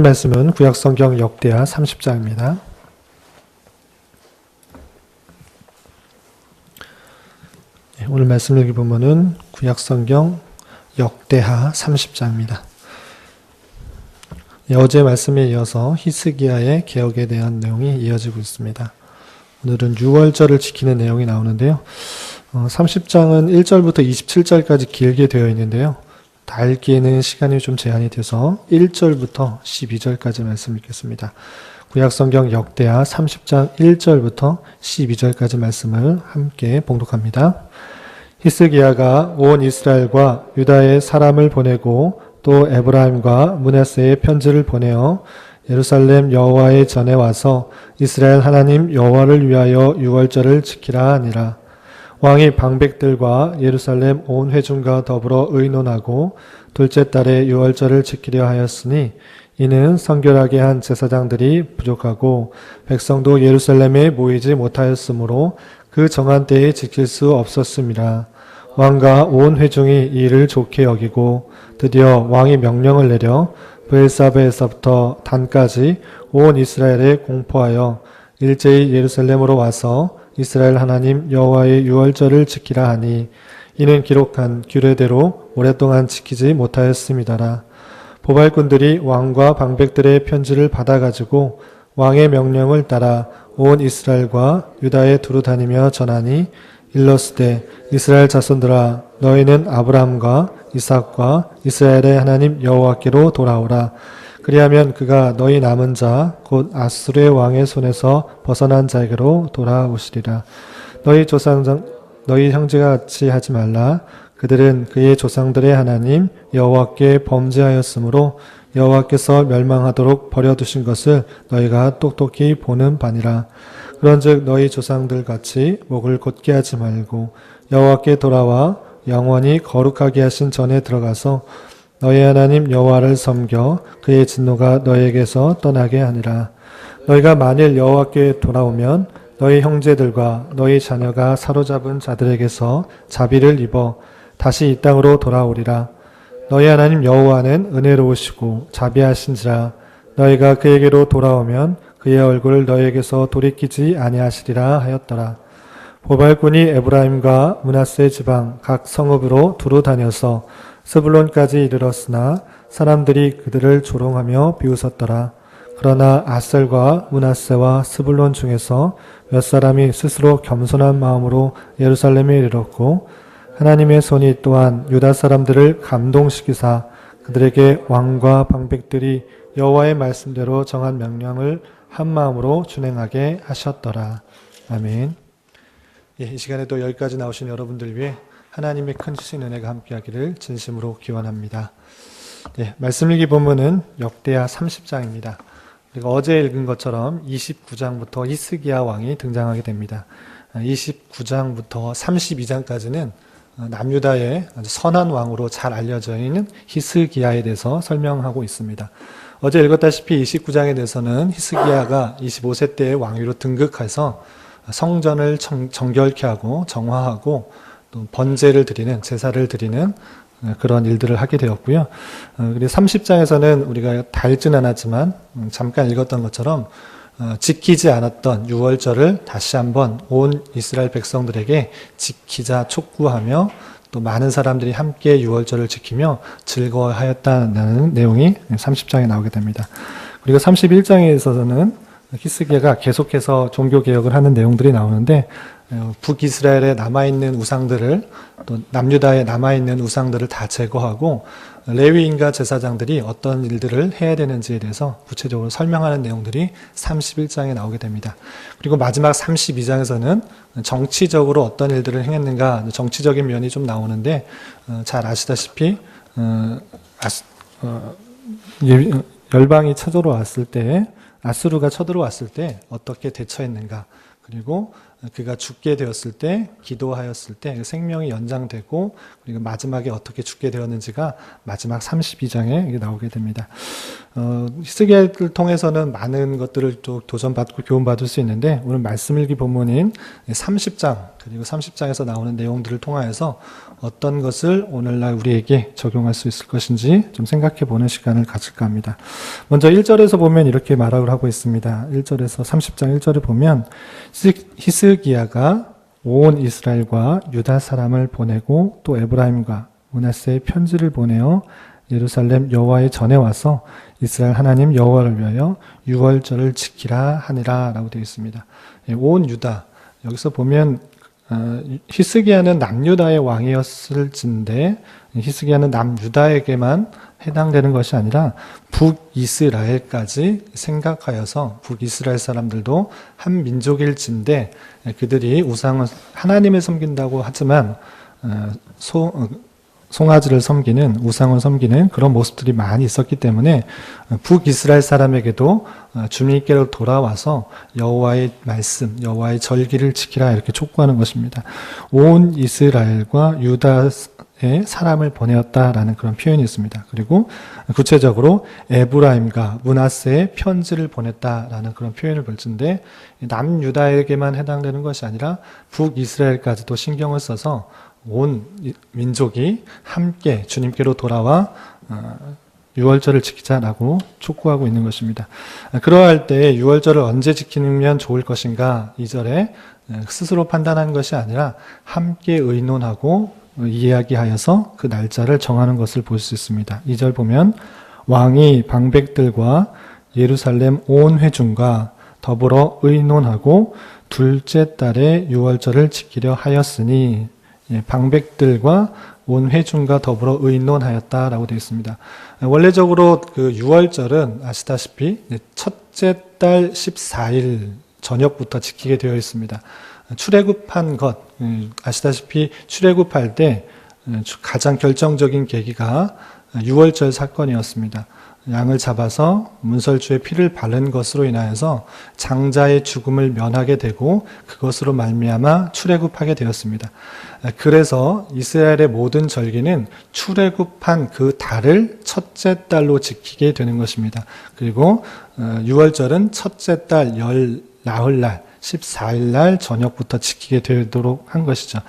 말씀은 구약성경 역대하 30장입니다. 오늘 말씀 읽기 본문은 구약성경 역대하 30장입니다. 어제 말씀에 이어서 히스기야의 개혁에 대한 내용이 이어지고 있습니다. 오늘은 유월절을 지키는 내용이 나오는데요. 30장은 1절부터 27절까지 길게 되어 있는데요. 다 읽기에는 시간이 좀 제한이 돼서 1절부터 12절까지 말씀 읽겠습니다. 구약성경 역대하 30장 1절부터 12절까지 말씀을 함께 봉독합니다. 히스기야가 온 이스라엘과 유다의 사람을 보내고 또 에브라임과 므낫세의 편지를 보내어 예루살렘 여호와의 전에 와서 이스라엘 하나님 여호와를 위하여 유월절을 지키라 하니라. 왕이 방백들과 예루살렘 온 회중과 더불어 의논하고 둘째 달에 유월절을 지키려 하였으니 이는 성결하게 한 제사장들이 부족하고 백성도 예루살렘에 모이지 못하였으므로 그 정한 때에 지킬 수 없었음이라. 왕과 온 회중이 이 일을 좋게 여기고 드디어 왕이 명령을 내려 브엘사베에서부터 단까지 온 이스라엘에 공포하여 일제히 예루살렘으로 와서 이스라엘 하나님 여호와의 유월절을 지키라 하니 이는 기록한 규례대로 오랫동안 지키지 못하였음이다라. 보발꾼들이 왕과 방백들의 편지를 받아가지고 왕의 명령을 따라 온 이스라엘과 유다에 두루 다니며 전하니 일러스되 이스라엘 자손들아 너희는 아브라함과 이삭과 이스라엘의 하나님 여호와께로 돌아오라. 그리하면 그가 너희 남은 자 곧 아수르의 왕의 손에서 벗어난 자에게로 돌아오시리라. 너희 형제가 같이 하지 말라. 그들은 그의 조상들의 하나님 여호와께 범죄하였으므로 여호와께서 멸망하도록 버려두신 것을 너희가 똑똑히 보는 바니라. 그런즉 너희 조상들 같이 목을 곧게 하지 말고 여호와께 돌아와 영원히 거룩하게 하신 전에 들어가서 너희 하나님 여호와를 섬겨 그의 진노가 너희에게서 떠나게 하니라. 너희가 만일 여호와께 돌아오면 너희 형제들과 너희 자녀가 사로잡은 자들에게서 자비를 입어 다시 이 땅으로 돌아오리라. 너희 하나님 여호와는 은혜로우시고 자비하신지라. 너희가 그에게로 돌아오면 그의 얼굴을 너희에게서 돌이키지 아니하시리라 하였더라. 보발꾼이 에브라임과 므낫세 지방 각 성읍으로 두루 다녀서 스불론까지 이르렀으나 사람들이 그들을 조롱하며 비웃었더라. 그러나 아셀과 므낫세와 스불론 중에서 몇 사람이 스스로 겸손한 마음으로 예루살렘에 이르렀고 하나님의 손이 또한 유다 사람들을 감동시키사 그들에게 왕과 방백들이 여호와의 말씀대로 정한 명령을 한 마음으로 준행하게 하셨더라. 아멘. 이 시간에도 여기까지 나오신 여러분들 위해 하나님의 큰 주신 은혜가 함께하기를 진심으로 기원합니다. 말씀 읽기 본문은 역대하 30장입니다. 그리고 어제 읽은 것처럼 29장부터 히스기야 왕이 등장하게 됩니다. 29장부터 32장까지는 남유다의 아주 선한 왕으로 잘 알려져 있는 히스기야에 대해서 설명하고 있습니다. 어제 읽었다시피 29장에 대해서는 히스기야가 25세 때의 왕위로 등극해서 성전을 정결케 하고 정화하고 또 번제를 드리는 제사를 드리는 그런 일들을 하게 되었고요. 그리고 30장에서는 우리가 다 읽지는 않았지만 잠깐 읽었던 것처럼 지키지 않았던 유월절을 다시 한번 온 이스라엘 백성들에게 지키자 촉구하며 또 많은 사람들이 함께 유월절을 지키며 즐거워하였다는 내용이 30장에 나오게 됩니다. 그리고 31장에서는 히스기야가 계속해서 종교개혁을 하는 내용들이 나오는데 북이스라엘에 남아있는 우상들을 또 남유다에 남아있는 우상들을 다 제거하고 레위인과 제사장들이 어떤 일들을 해야 되는지에 대해서 구체적으로 설명하는 내용들이 31장에 나오게 됩니다. 그리고 마지막 32장에서는 정치적으로 어떤 일들을 행했는가 정치적인 면이 좀 나오는데 잘 아시다시피 열방이 쳐들어왔을 때 아수르가 쳐들어왔을 때 어떻게 대처했는가 그리고 그가 죽게 되었을 때, 기도하였을 때 그 생명이 연장되고 그리고 마지막에 어떻게 죽게 되었는지가 마지막 32장에 나오게 됩니다. 히스기야를 통해서는 많은 것들을 또 도전받고 교훈받을 수 있는데 오늘 말씀일기 본문인 30장 그리고 30장에서 나오는 내용들을 통하여서 어떤 것을 오늘날 우리에게 적용할 수 있을 것인지 좀 생각해 보는 시간을 가질까 합니다. 먼저 1절에서 보면 이렇게 말을 하고 있습니다. 1절에서 30장 1절을 보면 히스기야가 온 이스라엘과 유다 사람을 보내고 또 에브라임과 므낫세에 편지를 보내어 예루살렘 여호와의 전에 와서 이스라엘 하나님 여호와를 위하여 유월절을 지키라 하니라 라고 되어 있습니다. 온 유다, 여기서 보면 히스기야는 남유다의 왕이었을진데 히스기야는 남유다에게만 해당되는 것이 아니라 북이스라엘까지 생각하여서 북이스라엘 사람들도 한 민족일진데 그들이 우상을 하나님을 섬긴다고 하지만 송아지를 섬기는 우상을 섬기는 그런 모습들이 많이 있었기 때문에 북이스라엘 사람에게도 주님께로 돌아와서 여호와의 말씀, 여호와의 절기를 지키라 이렇게 촉구하는 것입니다. 온 이스라엘과 유다의 사람을 보내었다라는 그런 표현이 있습니다. 그리고 구체적으로 에브라임과 므낫세에 편지를 보냈다라는 그런 표현을 볼진데 남유다에게만 해당되는 것이 아니라 북이스라엘까지도 신경을 써서 온 민족이 함께 주님께로 돌아와 유월절을 지키자라고 촉구하고 있는 것입니다. 그러할 때 유월절을 언제 지키면 좋을 것인가 2절에 스스로 판단하는 것이 아니라 함께 의논하고 이야기하여서 그 날짜를 정하는 것을 볼 수 있습니다. 2절 보면 왕이 방백들과 예루살렘 온 회중과 더불어 의논하고 둘째 달에 유월절을 지키려 하였으니 방백들과 온 회중과 더불어 의논하였다라고 되어 있습니다. 원래적으로 그 유월절은 아시다시피 첫째 달 14일 저녁부터 지키게 되어 있습니다. 출애굽한 것, 아시다시피 출애굽할 때 가장 결정적인 계기가 유월절 사건이었습니다. 양을 잡아서 문설주에 피를 바른 것으로 인하여서 장자의 죽음을 면하게 되고 그것으로 말미암아 출애굽하게 되었습니다. 그래서 이스라엘의 모든 절기는 출애굽한 그 달을 첫째 달로 지키게 되는 것입니다. 그리고 유월절은 첫째 달 열 나흘날 14일 날 저녁부터 지키게 되도록 한 것이죠.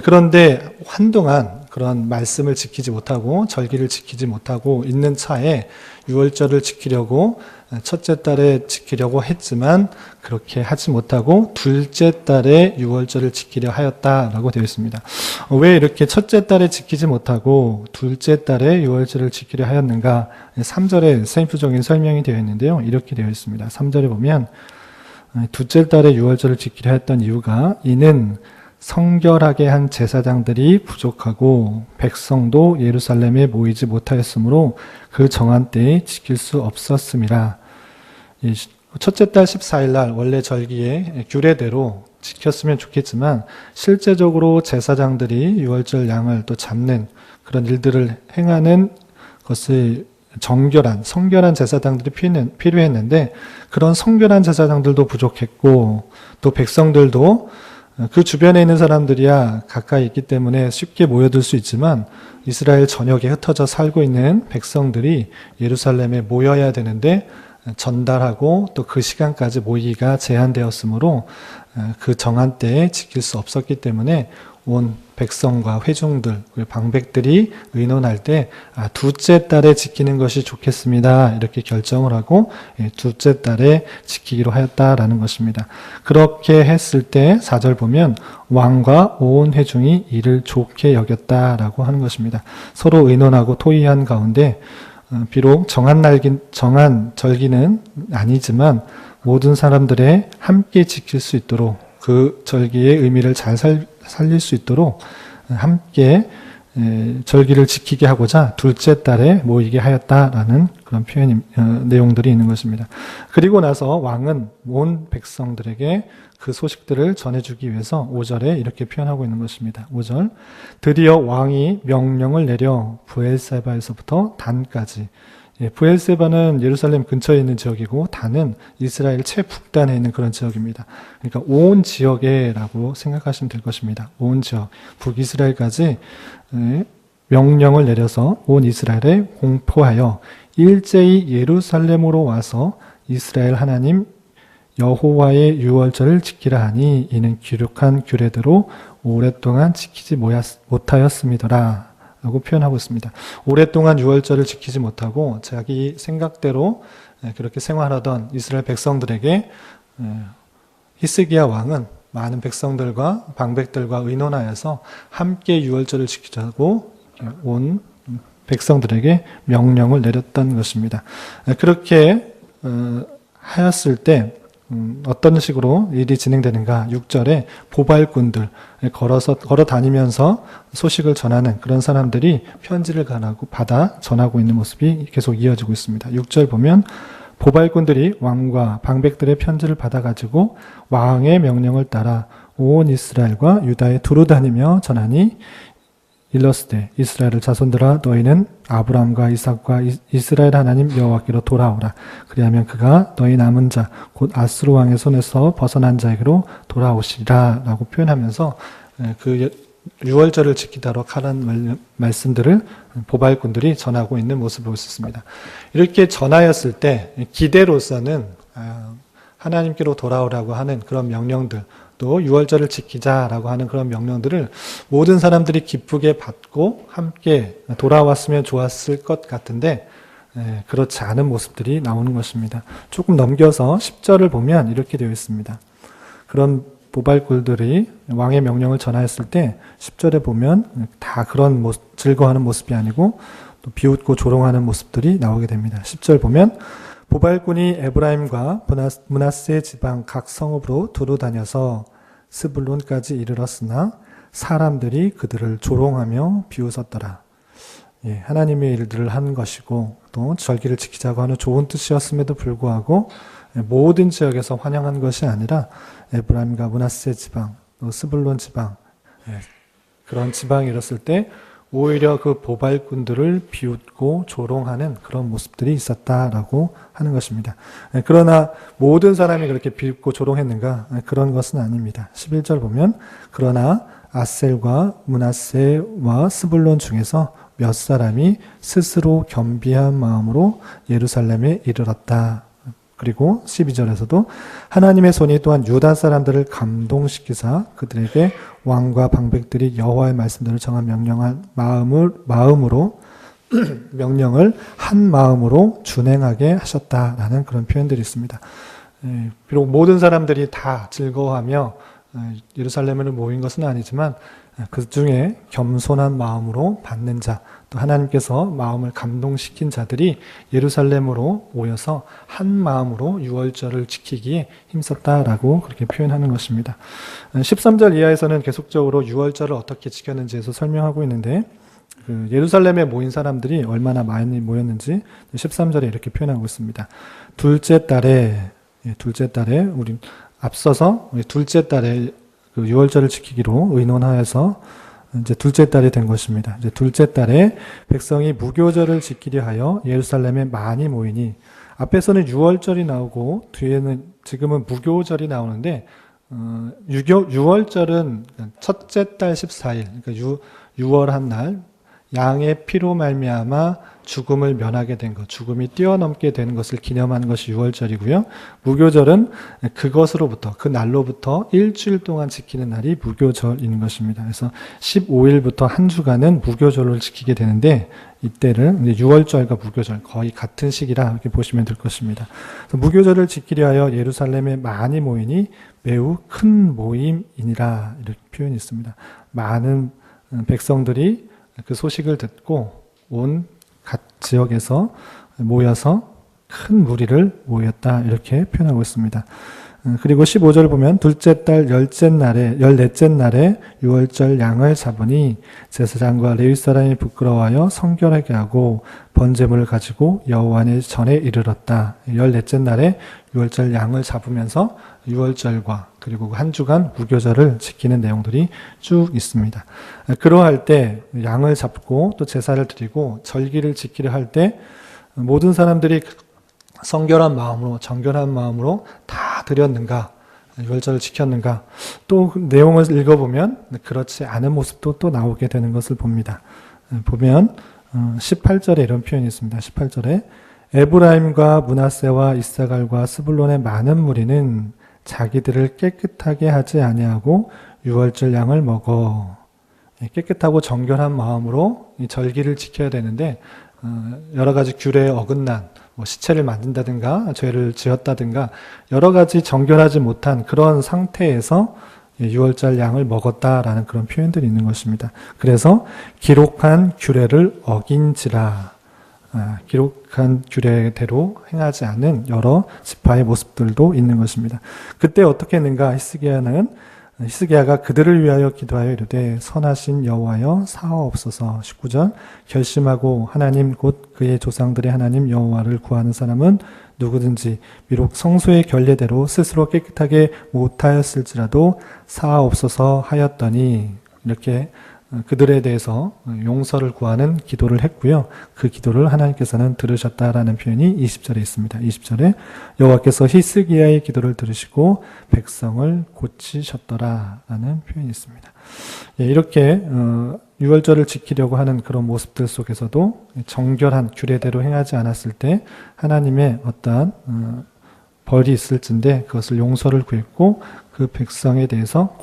그런데 한동안 그런 말씀을 지키지 못하고 절기를 지키지 못하고 있는 차에 유월절을 지키려고 첫째 달에 지키려고 했지만 그렇게 하지 못하고 둘째 달에 유월절을 지키려 하였다라고 되어 있습니다. 왜 이렇게 첫째 달에 지키지 못하고 둘째 달에 유월절을 지키려 하였는가? 3절에 세부적인 설명이 되어 있는데요. 이렇게 되어 있습니다. 3절에 보면 둘째 달에 유월절을 지키려 했던 이유가 이는 성결하게 한 제사장들이 부족하고 백성도 예루살렘에 모이지 못하였으므로 그 정한 때에 지킬 수 없었음이라. 첫째 달 14일 날 원래 절기의 규례대로 지켰으면 좋겠지만 실제적으로 제사장들이 유월절 양을 또 잡는 그런 일들을 행하는 것을 성결한 제사장들이 필요했는데 그런 성결한 제사장들도 부족했고 또 백성들도 그 주변에 있는 사람들이야 가까이 있기 때문에 쉽게 모여들 수 있지만 이스라엘 전역에 흩어져 살고 있는 백성들이 예루살렘에 모여야 되는데 전달하고 또 그 시간까지 모이기가 제한되었으므로 그 정한 때에 지킬 수 없었기 때문에 온 백성과 회중들, 방백들이 의논할 때 둘째 달에 지키는 것이 좋겠습니다. 이렇게 결정을 하고 둘째 달에 지키기로 하였다라는 것입니다. 그렇게 했을 때 4절 보면 왕과 온 회중이 이를 좋게 여겼다라고 하는 것입니다. 서로 의논하고 토의한 가운데 비록 정한 절기는 아니지만 모든 사람들의 함께 지킬 수 있도록 그 절기의 의미를 잘 살릴 수 있도록 함께 절기를 지키게 하고자 둘째 달에 모이게 하였다라는 그런 내용들이 있는 것입니다. 그리고 나서 왕은 온 백성들에게 그 소식들을 전해주기 위해서 5절에 이렇게 표현하고 있는 것입니다. 5절 드디어 왕이 명령을 내려 브엘세바에서부터 단까지 브엘세바는 예루살렘 근처에 있는 지역이고 단은 이스라엘 최북단에 있는 그런 지역입니다. 그러니까 온 지역에라고 생각하시면 될 것입니다. 온 지역, 북이스라엘까지 명령을 내려서 온 이스라엘에 공포하여 일제히 예루살렘으로 와서 이스라엘 하나님 여호와의 유월절을 지키라 하니 이는 기록한 규례대로 오랫동안 지키지 못하였음이더라 라고 표현하고 있습니다. 오랫동안 유월절을 지키지 못하고 자기 생각대로 그렇게 생활하던 이스라엘 백성들에게 히스기야 왕은 많은 백성들과 방백들과 의논하여서 함께 유월절을 지키자고 온 백성들에게 명령을 내렸던 것입니다. 그렇게 하였을 때 어떤 식으로 일이 진행되는가? 6절에 보발꾼들 걸어 다니면서 소식을 전하는 그런 사람들이 편지를 받아 전하고 있는 모습이 계속 이어지고 있습니다. 6절 보면 보발꾼들이 왕과 방백들의 편지를 받아가지고 왕의 명령을 따라 온 이스라엘과 유다에 두루 다니며 전하니 일러스되 이스라엘의 자손들아 너희는 아브라함과 이삭과 이스라엘 하나님 여호와께로 돌아오라. 그리하면 그가 너희 남은 자 곧 아스루 왕의 손에서 벗어난 자에게로 돌아오시리라 라고 표현하면서 그 유월절을 지키도록 하라는 말씀들을 보발꾼들이 전하고 있는 모습을 볼 수 있습니다. 이렇게 전하였을 때 기대로서는 하나님께로 돌아오라고 하는 그런 명령들, 또 유월절을 지키자라고 하는 그런 명령들을 모든 사람들이 기쁘게 받고 함께 돌아왔으면 좋았을 것 같은데 그렇지 않은 모습들이 나오는 것입니다. 조금 넘겨서 10절을 보면 이렇게 되어 있습니다. 그런 보발꾼들이 왕의 명령을 전하였을 때 10절에 보면 다 그런 즐거워하는 모습이 아니고 또 비웃고 조롱하는 모습들이 나오게 됩니다. 10절 보면 보발꾼이 에브라임과 므낫세 지방 각 성읍으로 두루 다녀서 스불론까지 이르렀으나 사람들이 그들을 조롱하며 비웃었더라. 하나님의 일들을 한 것이고 또 절기를 지키자고 하는 좋은 뜻이었음에도 불구하고 모든 지역에서 환영한 것이 아니라 에브라임과 므낫세 지방, 또 스불론 지방 그런 지방이 이뤘을 때 오히려 그 보발꾼들을 비웃고 조롱하는 그런 모습들이 있었다라고 하는 것입니다. 그러나 모든 사람이 그렇게 비웃고 조롱했는가? 그런 것은 아닙니다. 11절 보면 그러나 아셀과 므낫세와 스불론 중에서 몇 사람이 스스로 겸비한 마음으로 예루살렘에 이르렀다. 그리고 12절에서도 하나님의 손이 또한 유다 사람들을 감동시키사 그들에게 왕과 방백들이 여호와의 말씀들을 정한 마음으로 명령을 한 마음으로 준행하게 하셨다라는 그런 표현들이 있습니다. 비록 모든 사람들이 다 즐거워하며 예루살렘으로 모인 것은 아니지만 그 중에 겸손한 마음으로 받는 자, 또 하나님께서 마음을 감동시킨 자들이 예루살렘으로 모여서 한 마음으로 유월절을 지키기에 힘썼다라고 그렇게 표현하는 것입니다. 13절 이하에서는 계속적으로 유월절을 어떻게 지켰는지에서 설명하고 있는데 예루살렘에 모인 사람들이 얼마나 많이 모였는지 13절에 이렇게 표현하고 있습니다. 둘째 달에 우리 앞서서 둘째 달에 그 유월절을 지키기로 의논하여서 이제 둘째 달이 된 것입니다. 이제 둘째 달에 백성이 무교절을 지키려 하여 예루살렘에 많이 모이니 앞에서는 유월절이 나오고 뒤에는 지금은 무교절이 나오는데 유월절은 첫째 달 14일 그러니까 유월한 날 양의 피로 말미암아 죽음을 면하게 된 것, 죽음이 뛰어넘게 된 것을 기념하는 것이 유월절이고요. 무교절은 그것으로부터, 그 날로부터 일주일 동안 지키는 날이 무교절인 것입니다. 그래서 15일부터 한 주간은 무교절을 지키게 되는데 이때를 유월절과 무교절 거의 같은 시기라 이렇게 보시면 될 것입니다. 무교절을 지키려 하여 예루살렘에 많이 모이니 매우 큰 모임이니라 이렇게 표현이 있습니다. 많은 백성들이 그 소식을 듣고 온 각 지역에서 모여서 큰 무리를 모였다 이렇게 표현하고 있습니다. 그리고 15절 보면 둘째 달 열넷째 날에 유월절 양을 잡으니 제사장과 레위 사람이 부끄러워하여 성결하게 하고 번제물을 가지고 여호와 전에 이르렀다. 열넷째 날에 유월절 양을 잡으면서 유월절과 그리고 한 주간 무교절을 지키는 내용들이 쭉 있습니다. 그러할 때 양을 잡고 또 제사를 드리고 절기를 지키려 할 때 모든 사람들이 성결한 마음으로, 정결한 마음으로 다 드렸는가? 유월절을 지켰는가? 또 내용을 읽어보면 그렇지 않은 모습도 또 나오게 되는 것을 봅니다. 보면 18절에 이런 표현이 있습니다. 18절에 에브라임과 므낫세와 이사갈과 스불론의 많은 무리는 자기들을 깨끗하게 하지 아니하고 유월절 양을 먹어. 깨끗하고 정결한 마음으로 이 절기를 지켜야 되는데 여러 가지 규례에 어긋난 시체를 만든다든가 죄를 지었다든가 여러 가지 정결하지 못한 그런 상태에서 유월절 양을 먹었다라는 그런 표현들이 있는 것입니다. 그래서 기록한 규례를 어긴지라, 기록한 규례대로 행하지 않은 여러 지파의 모습들도 있는 것입니다. 그때 어떻게 했는가? 히스기야가 그들을 위하여 기도하여 이르되 선하신 여호와여 사하옵소서. 19절 결심하고 하나님 곧 그의 조상들의 하나님 여호와를 구하는 사람은 누구든지 비록 성소의 결례대로 스스로 깨끗하게 못하였을지라도 사하옵소서 하였더니 이렇게 그들에 대해서 용서를 구하는 기도를 했고요. 그 기도를 하나님께서는 들으셨다라는 표현이 20절에 있습니다. 20절에 여호와께서 히스기야의 기도를 들으시고 백성을 고치셨더라라는 표현이 있습니다. 이렇게 유월절을 지키려고 하는 그런 모습들 속에서도 정결한 규례대로 행하지 않았을 때 하나님의 어떠한 벌이 있을진데 그것을 용서를 구했고 그 백성에 대해서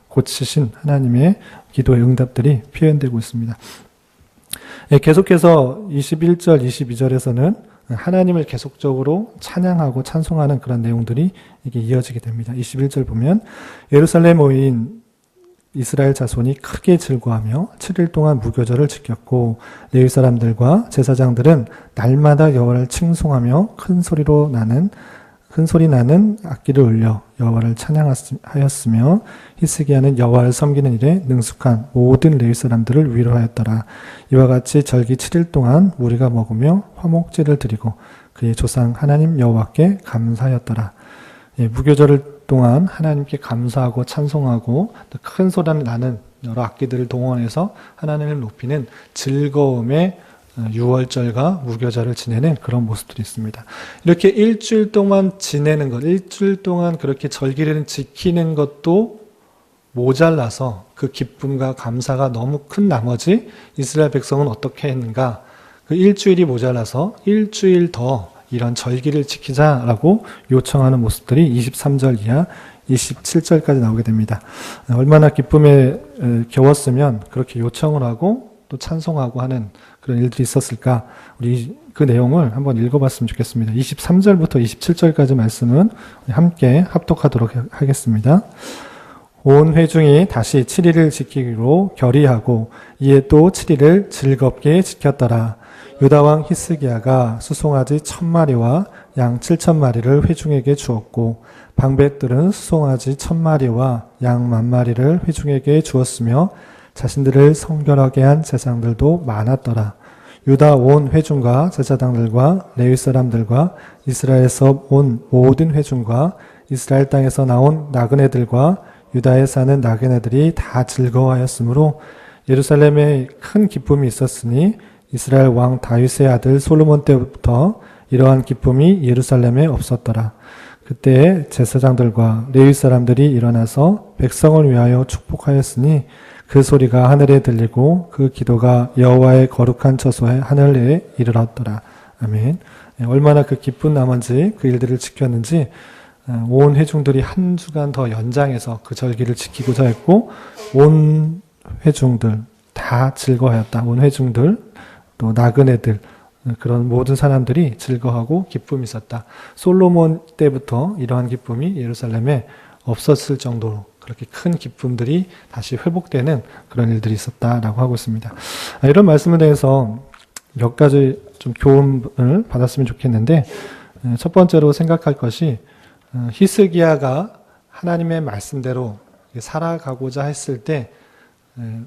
고치신 하나님의 기도의 응답들이 표현되고 있습니다. 계속해서 21절, 22절에서는 하나님을 계속적으로 찬양하고 찬송하는 그런 내용들이 이게 이어지게 됩니다. 21절 보면 예루살렘 모인 이스라엘 자손이 크게 즐거워하며 7일 동안 무교절을 지켰고 레위 사람들과 제사장들은 날마다 여호와를 칭송하며 큰 소리 나는 악기를 울려 여호와를 찬양하였으며 히스기야는 여호와를 섬기는 일에 능숙한 모든 레위 사람들을 위로하였더라. 이와 같이 절기 7일 동안 우리가 먹으며 화목제를 드리고 그의 조상 하나님 여호와께 감사하였더라. 무교절 동안 하나님께 감사하고 찬송하고 큰 소리 나는 여러 악기들을 동원해서 하나님을 높이는 즐거움의 유월절과 무교절을 지내는 그런 모습들이 있습니다. 이렇게 일주일 동안 지내는 것, 일주일 동안 그렇게 절기를 지키는 것도 모자라서 그 기쁨과 감사가 너무 큰 나머지 이스라엘 백성은 어떻게 했는가? 그 일주일이 모자라서 일주일 더 이런 절기를 지키자라고 요청하는 모습들이 23절 이하 27절까지 나오게 됩니다. 얼마나 기쁨에 겨웠으면 그렇게 요청을 하고 또 찬송하고 하는 그런 일들이 있었을까? 우리 그 내용을 한번 읽어봤으면 좋겠습니다. 23절부터 27절까지 말씀은 함께 합독하도록 하겠습니다. 온 회중이 다시 7일을 지키기로 결의하고 이에 또 7일을 즐겁게 지켰더라. 유다왕 히스기야가 수송아지 1000마리와 양 7000마리를 회중에게 주었고 방백들은 수송아지 1000마리와 양 10,000마리를 회중에게 주었으며 자신들을 성결하게 한 제사장들도 많았더라. 유다 온 회중과 제사장들과 레위 사람들과 이스라엘에서 온 모든 회중과 이스라엘 땅에서 나온 나그네들과 유다에 사는 나그네들이 다 즐거워하였으므로 예루살렘에 큰 기쁨이 있었으니 이스라엘 왕 다윗의 아들 솔로몬 때부터 이러한 기쁨이 예루살렘에 없었더라. 그때 제사장들과 레위 사람들이 일어나서 백성을 위하여 축복하였으니 그 소리가 하늘에 들리고 그 기도가 여호와의 거룩한 처소에 하늘에 이르렀더라. 아멘. 얼마나 그 기쁜 나머지 그 일들을 지켰는지 온 회중들이 한 주간 더 연장해서 그 절기를 지키고자 했고 온 회중들 다 즐거워하였다. 온 회중들 또 나그네들 그런 모든 사람들이 즐거워하고 기쁨이 있었다. 솔로몬 때부터 이러한 기쁨이 예루살렘에 없었을 정도로 그렇게 큰 기쁨들이 다시 회복되는 그런 일들이 있었다라고 하고 있습니다. 이런 말씀에 대해서 몇 가지 좀 교훈을 받았으면 좋겠는데 첫 번째로 생각할 것이 히스기야가 하나님의 말씀대로 살아가고자 했을 때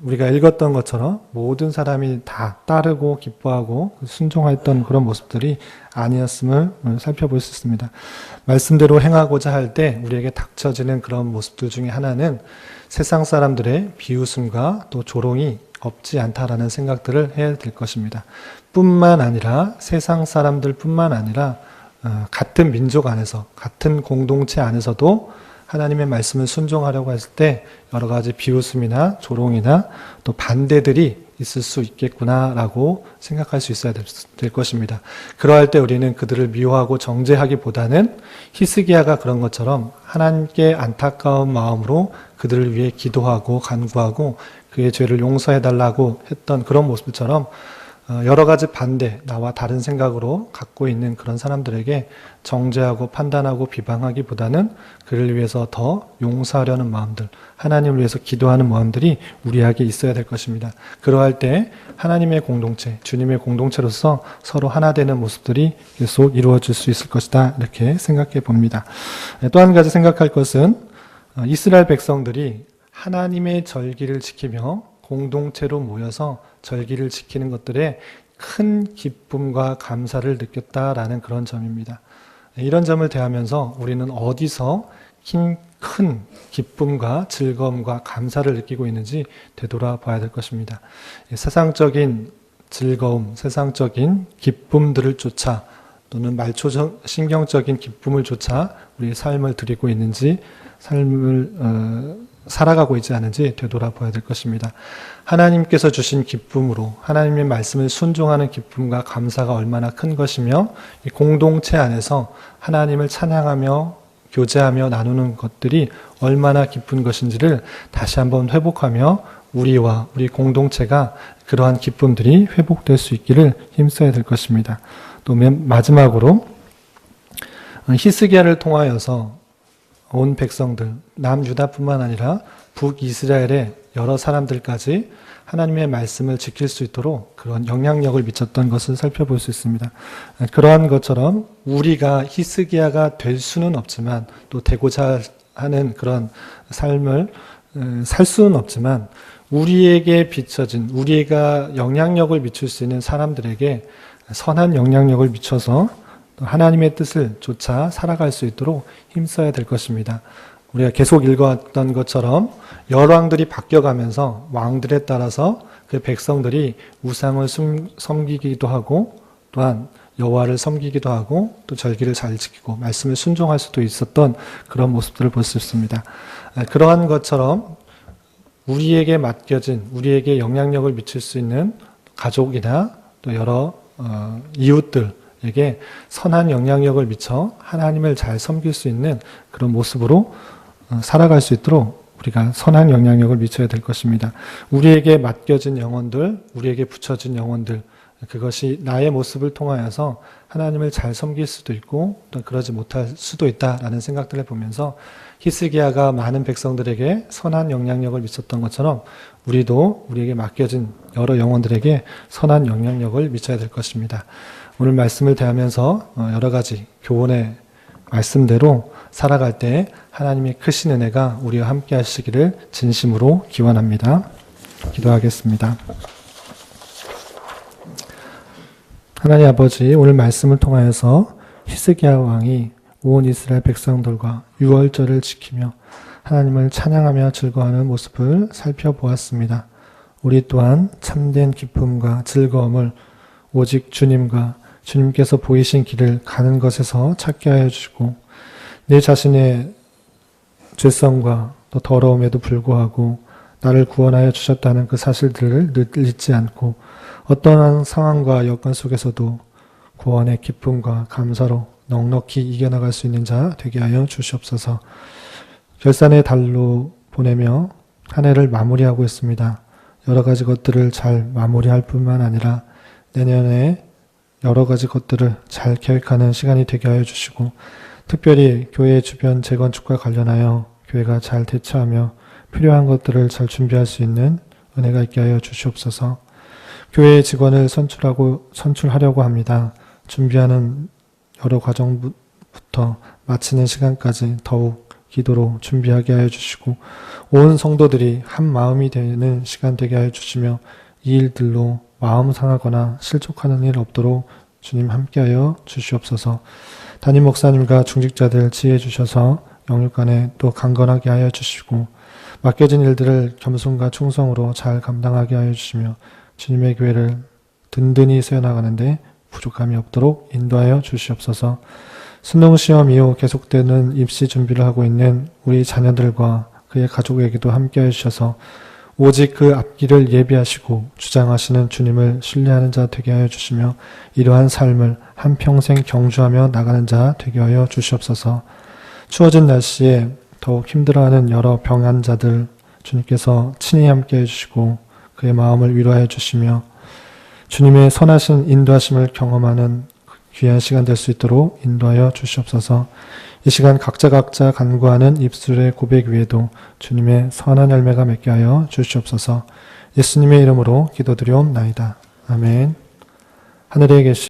우리가 읽었던 것처럼 모든 사람이 다 따르고 기뻐하고 순종했던 그런 모습들이 아니었음을 살펴볼 수 있습니다. 말씀대로 행하고자 할 때 우리에게 닥쳐지는 그런 모습들 중에 하나는 세상 사람들의 비웃음과 또 조롱이 없지 않다라는 생각들을 해야 될 것입니다. 뿐만 아니라 세상 사람들 뿐만 아니라 같은 민족 안에서 같은 공동체 안에서도 하나님의 말씀을 순종하려고 했을 때 여러 가지 비웃음이나 조롱이나 또 반대들이 있을 수 있겠구나라고 생각할 수 있어야 될 것입니다. 그러할 때 우리는 그들을 미워하고 정죄하기보다는 히스기야가 그런 것처럼 하나님께 안타까운 마음으로 그들을 위해 기도하고 간구하고 그의 죄를 용서해달라고 했던 그런 모습처럼 여러 가지 반대, 나와 다른 생각으로 갖고 있는 그런 사람들에게 정죄하고 판단하고 비방하기보다는 그를 위해서 더 용서하려는 마음들, 하나님을 위해서 기도하는 마음들이 우리에게 있어야 될 것입니다. 그러할 때 하나님의 공동체, 주님의 공동체로서 서로 하나 되는 모습들이 계속 이루어질 수 있을 것이다. 이렇게 생각해 봅니다. 또 한 가지 생각할 것은 이스라엘 백성들이 하나님의 절기를 지키며 공동체로 모여서 절기를 지키는 것들에 큰 기쁨과 감사를 느꼈다라는 그런 점입니다. 이런 점을 대하면서 우리는 어디서 큰 기쁨과 즐거움과 감사를 느끼고 있는지 되돌아봐야 될 것입니다. 세상적인 즐거움, 세상적인 기쁨들을 쫓아 또는 말초신경적인 기쁨을 쫓아 우리의 삶을 드리고 있는지 삶을 살아가고 있지 않은지 되돌아봐야 될 것입니다. 하나님께서 주신 기쁨으로 하나님의 말씀을 순종하는 기쁨과 감사가 얼마나 큰 것이며 이 공동체 안에서 하나님을 찬양하며 교제하며 나누는 것들이 얼마나 기쁜 것인지를 다시 한번 회복하며 우리와 우리 공동체가 그러한 기쁨들이 회복될 수 있기를 힘써야 될 것입니다. 또 마지막으로 히스기야를 통하여서 온 백성들, 남유다뿐만 아니라 북이스라엘의 여러 사람들까지 하나님의 말씀을 지킬 수 있도록 그런 영향력을 미쳤던 것을 살펴볼 수 있습니다. 그러한 것처럼 우리가 히스기야가 될 수는 없지만 또 되고자 하는 그런 삶을 살 수는 없지만 우리에게 비춰진, 우리가 영향력을 미칠 수 있는 사람들에게 선한 영향력을 미쳐서 하나님의 뜻을 쫓아 살아갈 수 있도록 힘써야 될 것입니다. 우리가 계속 읽었던 것처럼 열왕들이 바뀌어가면서 왕들에 따라서 그 백성들이 우상을 섬기기도 하고 또한 여호와를 섬기기도 하고 또 절기를 잘 지키고 말씀을 순종할 수도 있었던 그런 모습들을 볼 수 있습니다. 그러한 것처럼 우리에게 맡겨진, 우리에게 영향력을 미칠 수 있는 가족이나 또 여러 이웃들에게 선한 영향력을 미쳐 하나님을 잘 섬길 수 있는 그런 모습으로 살아갈 수 있도록 우리가 선한 영향력을 미쳐야 될 것입니다. 우리에게 맡겨진 영혼들, 우리에게 붙여진 영혼들, 그것이 나의 모습을 통하여서 하나님을 잘 섬길 수도 있고 또 그러지 못할 수도 있다라는 생각들을 보면서 히스기야가 많은 백성들에게 선한 영향력을 미쳤던 것처럼 우리도 우리에게 맡겨진 여러 영혼들에게 선한 영향력을 미쳐야 될 것입니다. 오늘 말씀을 대하면서 여러 가지 교훈의 말씀대로 살아갈 때 하나님의 크신 은혜가 우리와 함께 하시기를 진심으로 기원합니다. 기도하겠습니다. 하나님 아버지, 오늘 말씀을 통하여서 히스기야 왕이 온 이스라엘 백성들과 유월절을 지키며 하나님을 찬양하며 즐거워하는 모습을 살펴보았습니다. 우리 또한 참된 기쁨과 즐거움을 오직 주님과 주님께서 보이신 길을 가는 것에서 찾게 하여 주시고 내 자신의 죄성과 또 더러움에도 불구하고 나를 구원하여 주셨다는 그 사실들을 잊지 않고 어떠한 상황과 여건 속에서도 구원의 기쁨과 감사로 넉넉히 이겨나갈 수 있는 자 되게 하여 주시옵소서. 결산의 달로 보내며 한 해를 마무리하고 있습니다. 여러 가지 것들을 잘 마무리할 뿐만 아니라 내년에 여러 가지 것들을 잘 계획하는 시간이 되게 하여 주시고 특별히 교회 주변 재건축과 관련하여 교회가 잘 대처하며 필요한 것들을 잘 준비할 수 있는 은혜가 있게 하여 주시옵소서. 교회의 직원을 선출하려고 합니다. 준비하는 여러 과정부터 마치는 시간까지 더욱 기도로 준비하게 하여 주시고 온 성도들이 한 마음이 되는 시간 되게 하여 주시며 이 일들로 마음 상하거나 실족하는 일 없도록 주님 함께하여 주시옵소서. 담임 목사님과 중직자들 지혜 주셔서 영육간에 또 강건하게 하여 주시고 맡겨진 일들을 겸손과 충성으로 잘 감당하게 하여 주시며 주님의 교회를 든든히 세워나가는데 부족함이 없도록 인도하여 주시옵소서. 수능시험 이후 계속되는 입시 준비를 하고 있는 우리 자녀들과 그의 가족에게도 함께하여 주셔서 오직 그 앞길을 예비하시고 주장하시는 주님을 신뢰하는 자 되게 하여 주시며 이러한 삶을 한평생 경주하며 나가는 자 되게 하여 주시옵소서. 추워진 날씨에 더욱 힘들어하는 여러 병환자들 주님께서 친히 함께해 주시고 그의 마음을 위로하여 주시며 주님의 선하신 인도하심을 경험하는 귀한 시간 될 수 있도록 인도하여 주시옵소서. 이 시간 각자 간구하는 입술의 고백 위에도 주님의 선한 열매가 맺게 하여 주시옵소서. 예수님의 이름으로 기도드리옵나이다. 아멘. 하늘에 계신